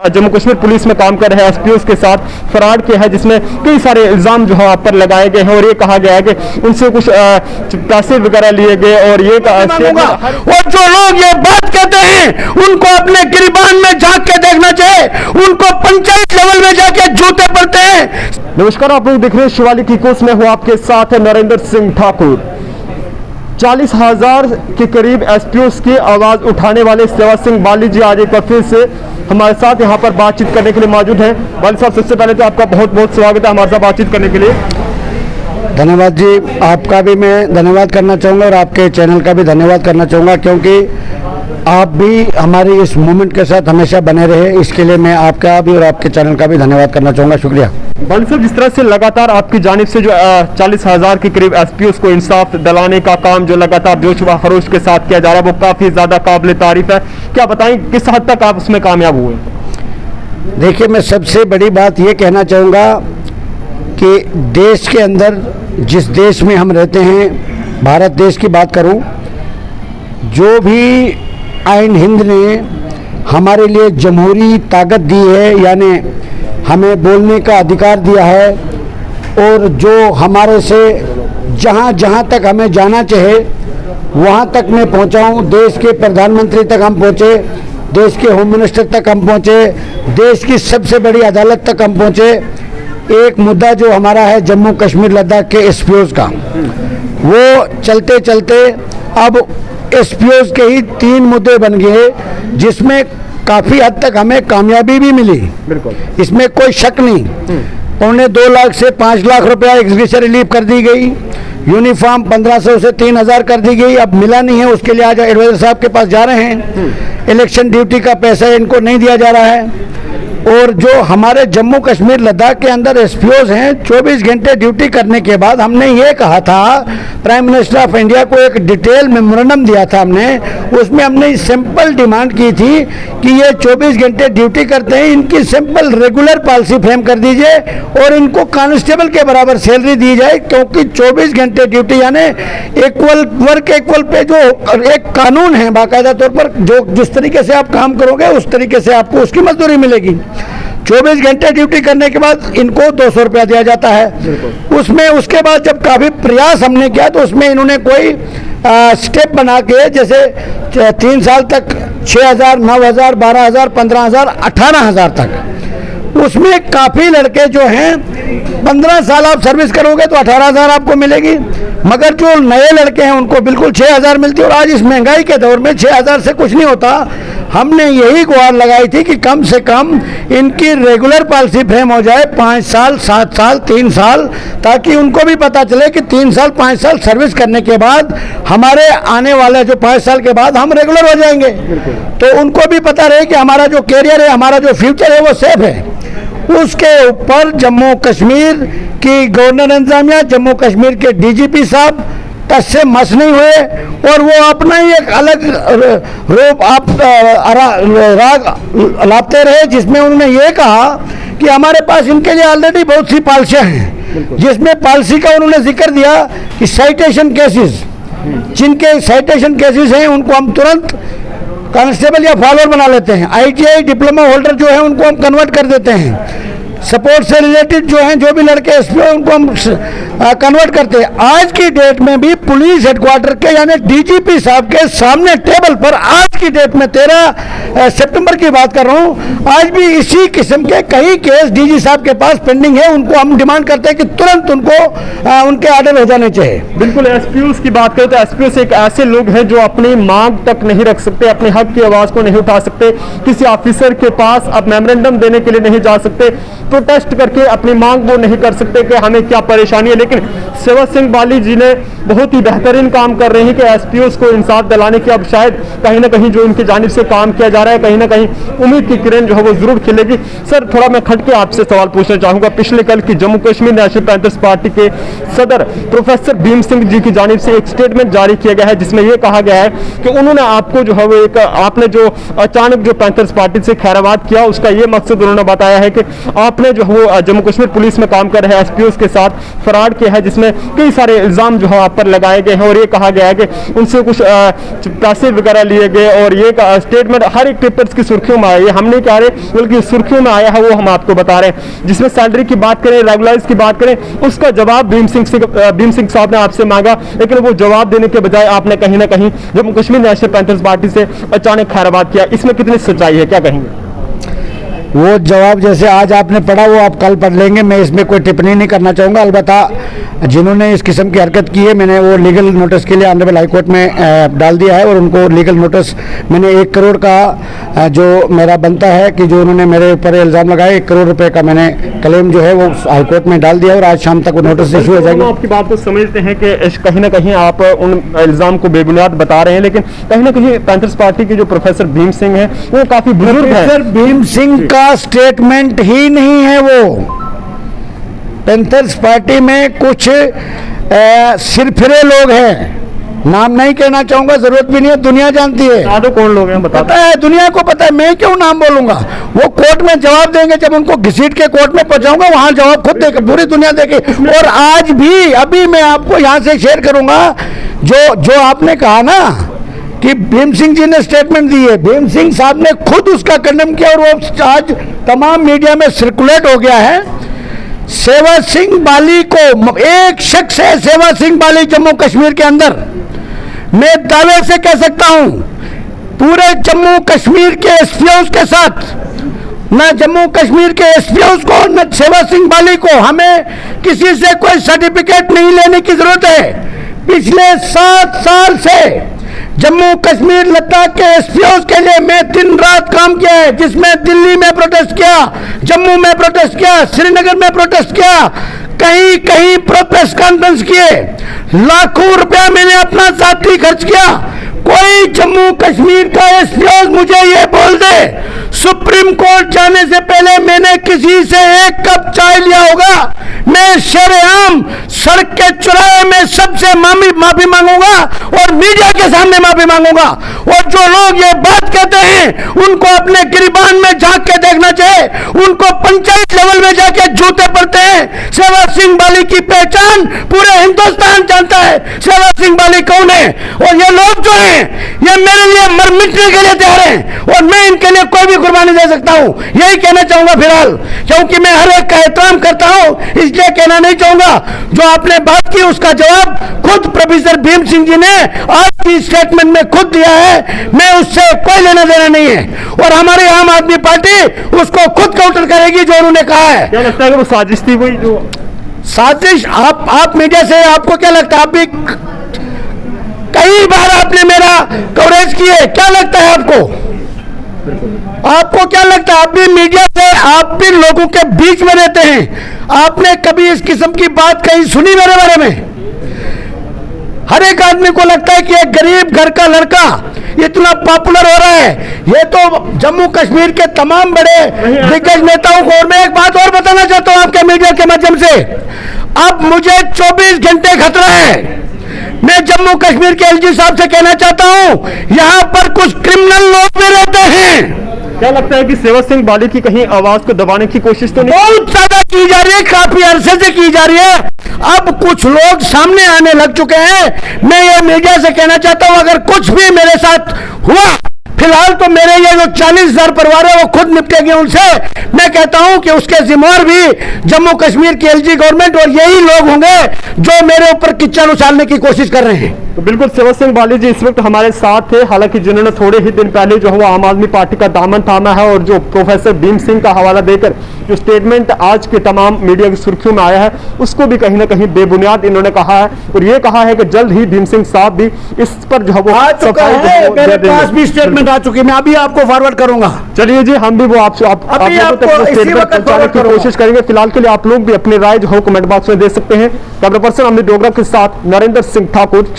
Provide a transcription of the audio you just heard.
Jammu Kashmir police में काम कर रहे एसपीओ के साथ फ्रॉड किया है, जिसमें कई सारे इल्जाम जो है आप पर लगाए गए हैं और ये कहा गया है कि उनसे कुछ पैसे वगैरह लिए गए और ये और जो लोग ये बात कहते हैं उनको अपने गिरबान में झांक के देखना चाहिए, उनको पंचायत लेवल में जाके जूते पड़ते हैं। नमस्कार, आप लोग देख रहे हैं शिवालिक इकोस में हूँ आपके साथ नरेंद्र सिंह ठाकुर। 40,000 के करीब एसपीओ की आवाज उठाने वाले सेवा सिंह बाली जी आज एक बार फिर से हमारे साथ यहाँ पर बातचीत करने के लिए मौजूद हैं। बाली साहब, सबसे पहले तो आपका बहुत बहुत स्वागत है हमारे साथ बातचीत करने के लिए। धन्यवाद जी, आपका भी मैं धन्यवाद करना चाहूँगा और आपके चैनल का भी धन्यवाद करना चाहूँगा, क्योंकि आप भी हमारी इस मूवमेंट के साथ हमेशा बने रहे, इसके लिए मैं आपका भी और आपके चैनल का भी धन्यवाद करना चाहूँगा। शुक्रिया। बाली साहब, जिस तरह से लगातार आपकी जानिब से जो 40,000 के करीब एसपीओ को इंसाफ दिलाने का काम जो लगातार जोश व खरोश के साथ किया जा रहा है वो काफ़ी ज़्यादा काबिल तारीफ है, क्या बताएं किस हद तक आप उसमें कामयाब हुए? देखिए, मैं सबसे बड़ी बात ये कहना चाहूँगा कि देश के अंदर, जिस देश में हम रहते हैं, भारत देश की बात करूं, जो भी आइन हिंद ने हमारे लिए जमहूरी ताकत दी है, यानी हमें बोलने का अधिकार दिया है, और जो हमारे से जहां जहां तक हमें जाना चाहे वहां तक मैं पहुंचा हूं। देश के प्रधानमंत्री तक हम पहुंचे, देश के होम मिनिस्टर तक हम पहुंचे, देश की सबसे बड़ी अदालत तक हम पहुंचे। एक मुद्दा जो हमारा है जम्मू कश्मीर लद्दाख के एसपीओ का, वो चलते चलते अब एसपीओ के ही 3 मुद्दे बन गए, जिसमें काफ़ी हद तक हमें कामयाबी भी मिली। बिल्कुल, इसमें कोई शक नहीं। 2.25 लाख से 5 लाख रुपया एग्जीक्यूशन रिलीफ कर दी गई, यूनिफॉर्म 1500 से 3000 कर दी गई। अब मिला नहीं है, उसके लिए आज एडवाइजर साहब के पास जा रहे हैं। इलेक्शन ड्यूटी का पैसा इनको नहीं दिया जा रहा है। और जो हमारे जम्मू कश्मीर लद्दाख के अंदर एसपीओ हैं, 24 घंटे ड्यूटी करने के बाद हमने ये कहा था, प्राइम मिनिस्टर ऑफ इंडिया को एक डिटेल मेमोरेंडम दिया था हमने, उसमें हमने सिंपल डिमांड की थी कि ये 24 घंटे ड्यूटी करते हैं, इनकी सिंपल रेगुलर पॉलिसी फ्रेम कर दीजिए और इनको कांस्टेबल के बराबर सैलरी दी जाए, क्योंकि 24 घंटे ड्यूटी यानी इक्वल वर्क इक्वल पे जो एक कानून है बाकायदा तौर पर, जो जिस तरीके से आप काम करोगे उस तरीके से आपको उसकी मजदूरी मिलेगी। 24 घंटे ड्यूटी करने के बाद इनको 200 रुपया दिया जाता है। उसमें उसके बाद जब काफ़ी प्रयास हमने किया तो उसमें इन्होंने कोई स्टेप बना के, जैसे 3 साल तक 6,000, 9,000, 12,000, 15,000, 18,000 तक, उसमें काफ़ी लड़के जो हैं 15 साल आप सर्विस करोगे तो 18,000 आपको मिलेगी, मगर जो नए लड़के हैं उनको बिल्कुल 6,000 मिलती है। और आज इस महंगाई के दौर में 6,000 से कुछ नहीं होता। हमने यही गुहार लगाई थी कि कम से कम इनकी रेगुलर पॉलिसी फ्रेम हो जाए, 5 साल, 7 साल, 3 साल, ताकि उनको भी पता चले कि 3 साल, 5 साल सर्विस करने के बाद हमारे आने वाले जो 5 साल के बाद हम रेगुलर हो जाएंगे, तो उनको भी पता रहे कि हमारा जो कैरियर है, हमारा जो फ्यूचर है वो सेफ है। उसके ऊपर जम्मू कश्मीर की गवर्नर इंतजामिया, जम्मू कश्मीर के डीजीपी साहब टस से मस नहीं हुए और वो अपना ही एक अलग रूप आप राग लाते रहे, जिसमें उन्होंने ये कहा कि हमारे पास इनके लिए ऑलरेडी बहुत सी पॉलिसियाँ हैं, जिसमें पॉलिसी का उन्होंने जिक्र दिया कि साइटेशन केसेस, जिनके साइटेशन केसेस हैं उनको हम तुरंत कांस्टेबल या फॉलोअर बना लेते हैं। ITI डिप्लोमा होल्डर जो है उनको हम कन्वर्ट कर देते हैं। सपोर्ट से रिलेटेड जो हैं, जो भी लड़के एसपीओ, उनको हम कन्वर्ट करते हैं। आज की डेट में भी पुलिस हेडक्वार्टर के यानी डीजीपी साहब के सामने टेबल पर, आज की डेट में 13 सितंबर की बात कर रहा हूँ, आज भी इसी किस्म के कई केस डीजी साहब के पास पेंडिंग है। उनको हम डिमांड करते हैं कि तुरंत उनको उनके ऑर्डर हो जाने चाहिए। बिल्कुल, एसपीओ की बात करें तो एसपीओ एक ऐसे लोग हैं जो अपनी मांग तक नहीं रख सकते, अपने हक की आवाज को नहीं उठा सकते, किसी ऑफिसर के पास अब मेमोरेंडम देने के लिए नहीं जा सकते, प्रोटेस्ट करके अपनी मांग वो नहीं कर सकते कि हमें क्या परेशानी है। लेकिन सेवा सिंह बाली जी ने बहुत ही बेहतरीन काम कर रहे हैं कि एसपीओ को इंसाफ दिलाने की अब शायद कहीं ना कहीं जो इनकी जानिब से काम किया जा रहा है, कहीं ना कहीं उम्मीद की किरण जो है वो जरूर खिलेगी। सर, थोड़ा मैं खट के आपसे सवाल पूछना चाहूंगा। पिछले कल की Jammu Kashmir national panthers party के सदर प्रोफेसर भीम सिंह जी की जानिब से एक स्टेटमेंट जारी किया गया है, जिसमें यह कहा गया है कि उन्होंने आपको जो है वो आपने जो अचानक जो पैंथर्स पार्टी से खैराबाद किया, उसका ये मकसद उन्होंने बताया है कि आप आपने जो वो जम्मू कश्मीर पुलिस में काम कर रहे हैं एसपीओ के साथ फ्रॉड किया है, जिसमें कई सारे इल्जाम जो है आप पर लगाए गए हैं और ये कहा गया है कि उनसे कुछ पैसे वगैरह लिए गए और ये स्टेटमेंट हर एक पेपर्स की सुर्खियों में आई है। हम नहीं कह रहे बल्कि सुर्खियों में आया है वो हम आपको बता रहे हैं। जिसमें सैलरी की बात करें, रेगुलराइज की बात करें, उसका जवाब भीम सिंह साहब ने आपसे मांगा, लेकिन वो जवाब देने के बजाय आपने कहीं ना कहीं Jammu Kashmir national panthers party से अचानक खैराबाद किया। इसमें कितनी सच्चाई है, क्या कहेंगे? वो जवाब जैसे आज आपने पढ़ा वो आप कल पढ़ लेंगे, मैं इसमें कोई टिप्पणी नहीं करना चाहूँगा। अलबत्ता जिन्होंने इस किस्म की हरकत की है मैंने वो लीगल नोटिस के लिए ऑनरेबल हाई कोर्ट में डाल दिया है और उनको लीगल नोटिस मैंने 1 करोड़ का जो मेरा बनता है कि जो उन्होंने मेरे ऊपर इल्ज़ाम लगाए 1 करोड़ रुपए का मैंने क्लेम जो है वो हाई कोर्ट में डाल दिया और आज शाम तक वो नोटिस इशू हो जाएगा। आपकी बात को समझते हैं कि कहीं ना कहीं आप उन इल्ज़ाम को बेबुनियाद बता रहे हैं, लेकिन कहीं ना कहीं पैंथर्स पार्टी के जो प्रोफेसर भीम सिंह हैं वो काफ़ी बुजुर्ग हैं। प्रोफेसर भीम सिंह का स्टेटमेंट ही नहीं है वो। पैंथर्स पार्टी में कुछ सिरफिरे लोग हैं, नाम नहीं कहना चाहूंगा, जरूरत भी नहीं है, दुनिया जानती है। तो कौन लोग हैं पता है, दुनिया को पता है, मैं क्यों नाम बोलूंगा। वो कोर्ट में जवाब देंगे, जब उनको घसीट के कोर्ट में पहुंचाऊंगा वहां जवाब खुद देगा, पूरी दुनिया देगी। और आज भी अभी मैं आपको यहां से शेयर करूंगा जो आपने कहा ना कि भीम सिंह जी ने स्टेटमेंट दी है, भीम सिंह साहब ने खुद उसका कंडेम किया और वो आज तमाम मीडिया में सर्कुलेट हो गया है। सेवा सिंह बाली को, एक शख्स है सेवा सिंह बाली जम्मू कश्मीर के अंदर, मैं दावे से कह सकता हूं पूरे जम्मू कश्मीर के एसपीओ के साथ, न जम्मू कश्मीर के एसपीओ को न सेवा सिंह बाली को हमें किसी से कोई सर्टिफिकेट नहीं लेने की जरूरत है। पिछले 7 साल से जम्मू कश्मीर लद्दाख के एसपीओ के लिए मैं दिन रात काम किया है, जिसमें दिल्ली में प्रोटेस्ट किया, जम्मू में प्रोटेस्ट किया, श्रीनगर में प्रोटेस्ट किया, कहीं कहीं प्रेस कॉन्फ्रेंस किए, लाखों रुपया मैंने अपना साथी खर्च किया। कोई जम्मू कश्मीर का एसपीओ मुझे ये बोल दे सुप्रीम कोर्ट जाने से पहले मैंने किसी से 1 कप चाय लिया होगा, मैं शरेआम सड़क के चौराहे में सबसे माफी मांगूंगा और मीडिया के सामने माफी मांगूंगा। और जो लोग ये बात कहते हैं उनको अपने गिरबान में झांक के देखना चाहिए, उनको पंचायत लेवल में जाके जूते पड़ते हैं। सेवा सिंह बाली की पहचान पूरे हिंदुस्तान जानता है, सेवा सिंह बाली कौन है। और ये लोग जो हैं ये मेरे लिए मर मिटने के लिए तैयार हैं और मैं इनके लिए कोई भी कुर्बानी दे सकता हूं, यही कहना चाहूंगा फिलहाल, क्योंकि मैं हर एक का एहतराम करता हूं, इसलिए कहना नहीं चाहूंगा। जो आपने बात की उसका जवाब खुद प्रोफेसर भीम सिंह जी ने आज की स्टेटमेंट में खुद दिया है, मैं उससे कोई लेना देना नहीं है और हमारी आम आदमी पार्टी उसको खुद काउंटर करेगी जो उन्होंने कहा है। क्या लगता है कि वो साजिश थी? वही जो साजिश, आप मीडिया से आपको क्या लगता है? आप भी कई बार आपने मेरा कवरेज किए, क्या लगता है आपको क्या लगता है? आप भी मीडिया से, आप भी लोगों के बीच में रहते हैं, आपने कभी इस किस्म की बात कहीं सुनी मेरे बारे में? हर एक आदमी को लगता है कि एक गरीब घर का लड़का इतना पॉपुलर हो रहा है। ये तो जम्मू कश्मीर के तमाम बड़े दिग्गज नेताओं को। और मैं एक बात और बताना चाहता हूं आपके मीडिया के माध्यम से, अब मुझे 24 घंटे खतरा है। मैं जम्मू कश्मीर के एलजी साहब से कहना चाहता हूं यहां पर कुछ क्रिमिनल लोग भी रहते हैं। क्या लगता है कि सेवा सिंह बाली की कहीं आवाज को दबाने की कोशिश तो नहीं? बहुत ज्यादा की जा रही है, काफी अरसे से की जा रही है। अब कुछ लोग सामने आने लग चुके हैं। मैं ये मीडिया से कहना चाहता हूं अगर कुछ भी मेरे साथ हुआ, फिलहाल तो मेरे ये जो 40,000 परिवार है वो खुद निपटेंगे उनसे। मैं कहता हूं कि उसके जिम्मेदार भी जम्मू कश्मीर की एलजी गवर्नमेंट और यही लोग होंगे जो मेरे ऊपर किच्चन उछालने की कोशिश कर रहे हैं। तो बिल्कुल सेवा सिंह बाली जी इस वक्त हमारे साथ थे, हालांकि जिन्होंने थोड़े ही दिन पहले जो है आम आदमी पार्टी का दामन थामा है और जो प्रोफेसर भीम सिंह का हवाला देकर जो स्टेटमेंट आज के तमाम मीडिया की सुर्खियों में आया है उसको भी कहीं ना कहीं बेबुनियाद इन्होंने कहा है और ये कहा है कि जल्द ही भीम सिंह साहब भी इस पर जो है वो मेरे पास भी स्टेटमेंट आ चुकी है, मैं अभी आपको फॉरवर्ड करूंगा। चलिए जी, हम भी वो आपसे पहुंचाने की कोशिश करेंगे। फिलहाल के लिए आप लोग भी अपनी राय जो है कमेंट बॉक्स में दे सकते हैं। कैमरा पर्सन अमित डोगरा के साथ नरेंद्र सिंह ठाकुर,